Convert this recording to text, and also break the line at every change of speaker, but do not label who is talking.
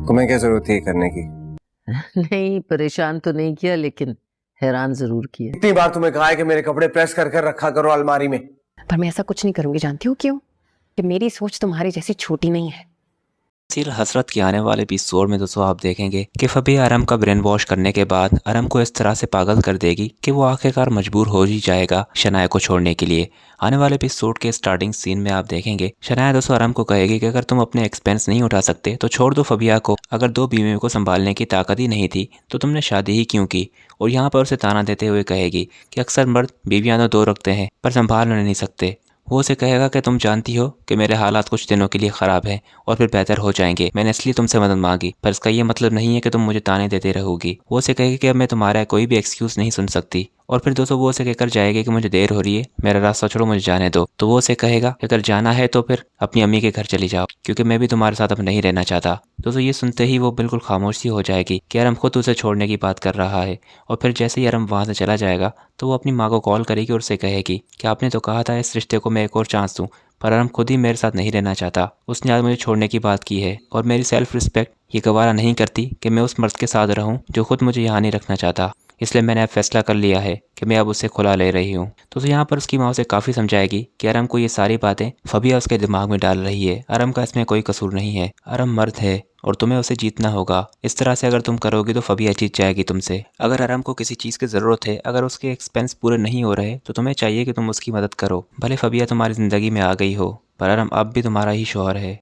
तुम्हें क्या जरूरत थी ये करने की?
नहीं, परेशान तो नहीं किया, लेकिन हैरान जरूर किया।
इतनी बार तुम्हें कहा है कि मेरे कपड़े प्रेस कर कर रखा करो अलमारी में।
पर मैं ऐसा कुछ नहीं करूंगी। जानती हो क्यों? कि मेरी सोच तुम्हारी जैसी छोटी नहीं है।
सील हसरत के आने वाले एपिसोड में दोस्तों आप देखेंगे कि फबीहा अरम का ब्रेन वॉश करने के बाद अरम को इस तरह से पागल कर देगी कि वो आखिरकार मजबूर हो ही जाएगा शनाया को छोड़ने के लिए। आने वाले एपिसोड के स्टार्टिंग सीन में आप देखेंगे शनाया दोस्तों अरम को कहेगी कि अगर तुम अपने एक्सपेंस नहीं उठा सकते तो छोड़ दो फबीहा को। अगर दो बीवियों को संभालने की ताकत ही नहीं थी तो तुमने शादी ही क्यों की। और यहाँ पर उसे ताना देते हुए कहेगी कि अक्सर मर्द बीवियां तो दो रखते हैं पर संभाल नहीं सकते। वो उसे कहेगा कि तुम जानती हो कि मेरे हालात कुछ दिनों के लिए ख़राब हैं और फिर बेहतर हो जाएंगे। मैंने इसलिए तुमसे मदद मांगी, पर इसका ये मतलब नहीं है कि तुम मुझे ताने देते रहोगी। वो उसे कहेगी कि अब मैं तुम्हारा कोई भी एक्सक्यूज़ नहीं सुन सकती। और फिर दोस्तों वो उसे कहकर जाएगी कि मुझे देर हो रही है, मेरा रास्ता छोड़ो, मुझे जाने दो। तो वो उसे कहेगा कि अगर जाना है तो फिर अपनी अम्मी के घर चली जाओ, क्योंकि मैं भी तुम्हारे साथ अब नहीं रहना चाहता। दोस्तों ये सुनते ही वो बिल्कुल खामोश सी हो जाएगी कि अरम खुद उसे छोड़ने की बात कर रहा है। और फिर जैसे ही अरम वहाँ से चला जाएगा तो वो अपनी माँ को कॉल करेगी और उससे कहेगी कि आपने तो कहा था इस रिश्ते को मैं एक और चांस दूँ, पर अरम खुद ही मेरे साथ नहीं रहना चाहता। उसने आज मुझे छोड़ने की बात की है और मेरी सेल्फ रिस्पेक्ट ये गवारा नहीं करती कि मैं उस मर्द के साथ रहूं जो खुद मुझे यहाँ नहीं रखना चाहता। इसलिए मैंने अब फैसला कर लिया है कि मैं अब उससे खुला ले रही हूँ। तो यहाँ पर उसकी माँ उसे काफ़ी समझाएगी कि अरम को ये सारी बातें फबीहा उसके दिमाग में डाल रही है। अरम का इसमें कोई कसूर नहीं है, अरम मर्द है और तुम्हें उसे जीतना होगा। इस तरह से अगर तुम करोगी तो फबीहा जीत जाएगी तुमसे। अगर अरम को किसी चीज़ की ज़रूरत है, अगर उसके एक्सपेंस पूरे नहीं हो रहे तो तुम्हें चाहिए कि तुम उसकी मदद करो। भले फबीहा तुम्हारी ज़िंदगी में आ गई हो, पर अरम अब भी तुम्हारा ही शौहर है।